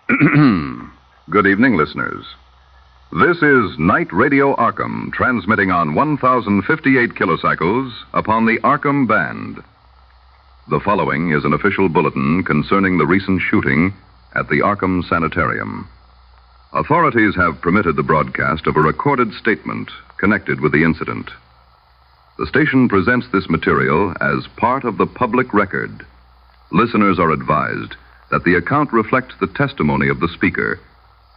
Good evening, listeners. This is Night Radio Arkham, transmitting on 1058 kilocycles upon the Arkham Band. The following is an official bulletin concerning the recent shooting at the Arkham Sanitarium. Authorities have permitted the broadcast of a recorded statement connected with the incident. The station presents this material as part of the public record. Listeners are advised that the account reflects the testimony of the speaker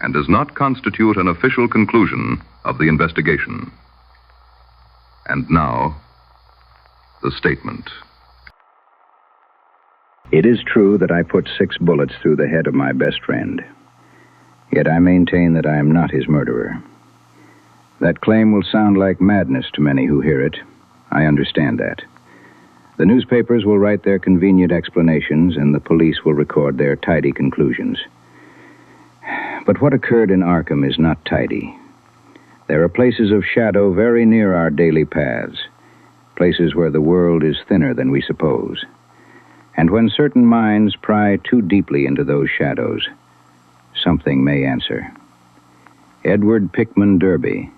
and does not constitute an official conclusion of the investigation. And now, the statement. It is true that I put 6 bullets through the head of my best friend. Yet I maintain that I am not his murderer. That claim will sound like madness to many who hear it. I understand that. The newspapers will write their convenient explanations, and the police will record their tidy conclusions. But what occurred in Arkham is not tidy. There are places of shadow very near our daily paths, places where the world is thinner than we suppose. And when certain minds pry too deeply into those shadows, something may answer. Edward Pickman Derby,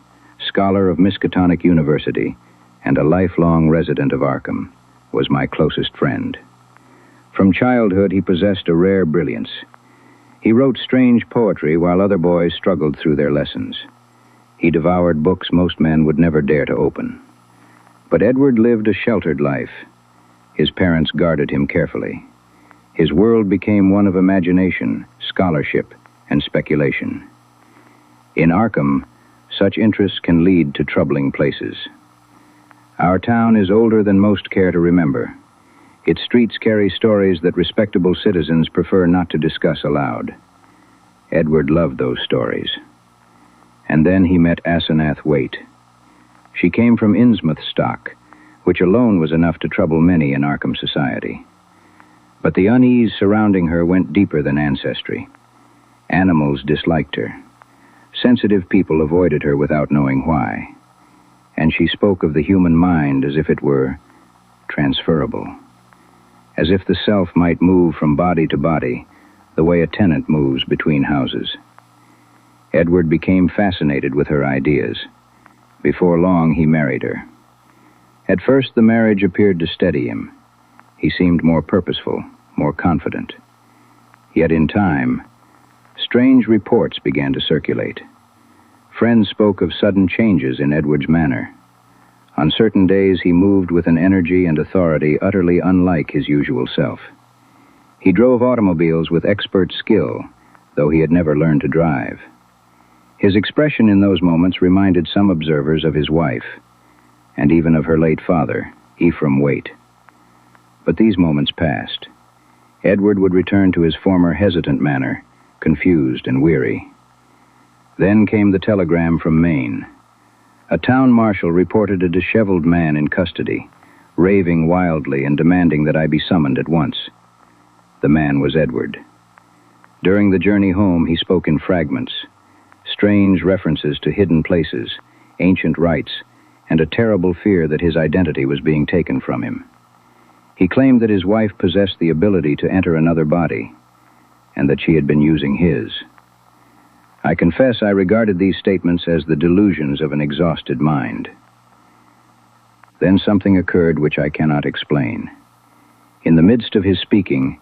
scholar of Miskatonic University and a lifelong resident of Arkham, was my closest friend. From childhood, he possessed a rare brilliance. He wrote strange poetry while other boys struggled through their lessons. He devoured books most men would never dare to open. But Edward lived a sheltered life. His parents guarded him carefully. His world became one of imagination, scholarship, and speculation. In Arkham, such interests can lead to troubling places. Our town is older than most care to remember. Its streets carry stories that respectable citizens prefer not to discuss aloud. Edward loved those stories. And then he met Asenath Waite. She came from Innsmouth stock, which alone was enough to trouble many in Arkham society. But the unease surrounding her went deeper than ancestry. Animals disliked her. Sensitive people avoided her without knowing why. And she spoke of the human mind as if it were transferable, as if the self might move from body to body the way a tenant moves between houses. Edward became fascinated with her ideas. Before long, he married her. At first, the marriage appeared to steady him. He seemed more purposeful, more confident. Yet in time, strange reports began to circulate. Friends spoke of sudden changes in Edward's manner. On certain days, he moved with an energy and authority utterly unlike his usual self. He drove automobiles with expert skill, though he had never learned to drive. His expression in those moments reminded some observers of his wife, and even of her late father, Ephraim Waite. But these moments passed. Edward would return to his former hesitant manner, confused and weary. Then came the telegram from Maine. A town marshal reported a disheveled man in custody, raving wildly and demanding that I be summoned at once. The man was Edward. During the journey home, he spoke in fragments, strange references to hidden places, ancient rites, and a terrible fear that his identity was being taken from him. He claimed that his wife possessed the ability to enter another body, and that she had been using his. I confess I regarded these statements as the delusions of an exhausted mind. Then something occurred which I cannot explain. In the midst of his speaking,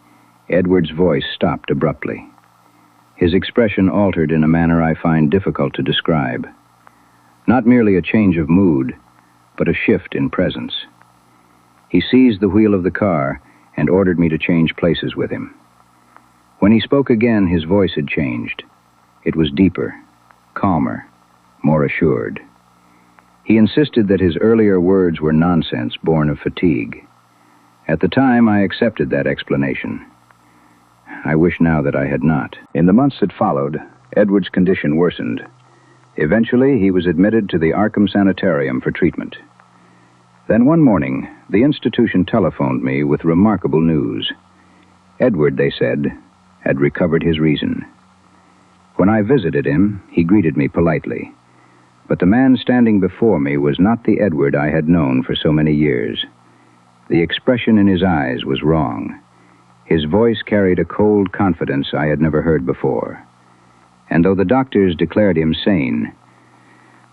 Edward's voice stopped abruptly. His expression altered in a manner I find difficult to describe. Not merely a change of mood, but a shift in presence. He seized the wheel of the car and ordered me to change places with him. When he spoke again, his voice had changed. It was deeper, calmer, more assured. He insisted that his earlier words were nonsense born of fatigue. At the time, I accepted that explanation. I wish now that I had not. In the months that followed, Edward's condition worsened. Eventually, he was admitted to the Arkham Sanitarium for treatment. Then one morning, the institution telephoned me with remarkable news. Edward, they said, had recovered his reason. When I visited him, he greeted me politely. But the man standing before me was not the Edward I had known for so many years. The expression in his eyes was wrong. His voice carried a cold confidence I had never heard before. And though the doctors declared him sane,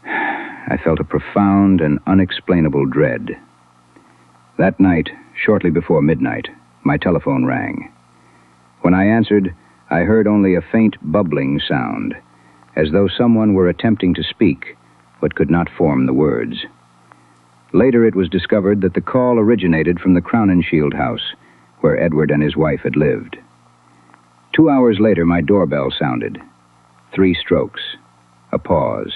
I felt a profound and unexplainable dread. That night, shortly before midnight, my telephone rang. When I answered, I heard only a faint bubbling sound, as though someone were attempting to speak, but could not form the words. Later it was discovered that the call originated from the Crowninshield house, where Edward and his wife had lived. 2 hours later, my doorbell sounded. 3 strokes. A pause.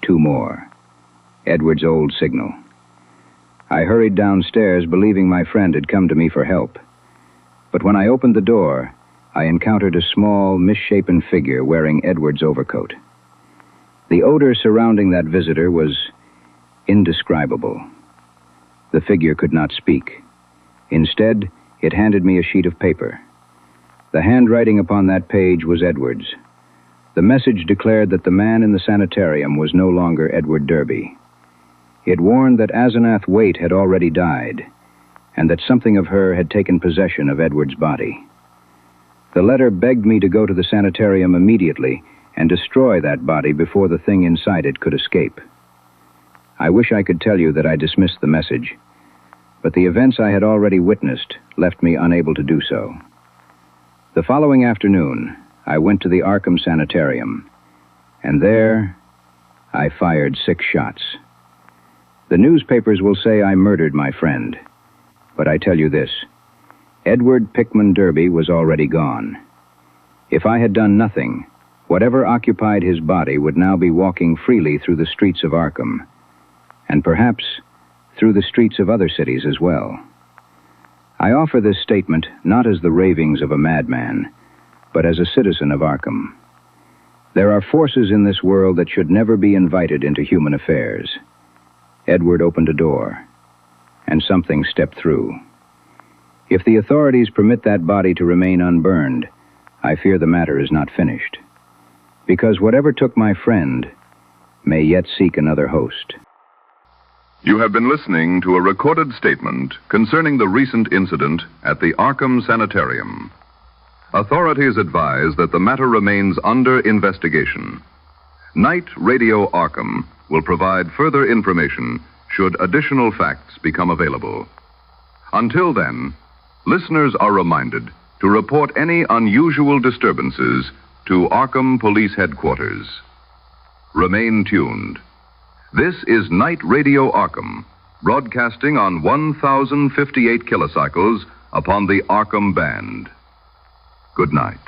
2 more. Edward's old signal. I hurried downstairs, believing my friend had come to me for help. But when I opened the door, I encountered a small, misshapen figure wearing Edward's overcoat. The odor surrounding that visitor was indescribable. The figure could not speak. Instead, it handed me a sheet of paper. The handwriting upon that page was Edward's. The message declared that the man in the sanitarium was no longer Edward Derby. It warned that Asenath Waite had already died, and that something of her had taken possession of Edward's body. The letter begged me to go to the sanitarium immediately and destroy that body before the thing inside it could escape. I wish I could tell you that I dismissed the message, but the events I had already witnessed left me unable to do so. The following afternoon, I went to the Arkham Sanitarium, and there I fired 6 shots. The newspapers will say I murdered my friend, but I tell you this: Edward Pickman Derby was already gone. If I had done nothing, whatever occupied his body would now be walking freely through the streets of Arkham, and perhaps through the streets of other cities as well. I offer this statement not as the ravings of a madman, but as a citizen of Arkham. There are forces in this world that should never be invited into human affairs. Edward opened a door, and something stepped through. If the authorities permit that body to remain unburned, I fear the matter is not finished. Because whatever took my friend may yet seek another host. You have been listening to a recorded statement concerning the recent incident at the Arkham Sanitarium. Authorities advise that the matter remains under investigation. Night Radio Arkham will provide further information should additional facts become available. Until then, listeners are reminded to report any unusual disturbances to Arkham Police Headquarters. Remain tuned. This is Night Radio Arkham, broadcasting on 1,058 kilocycles upon the Arkham Band. Good night.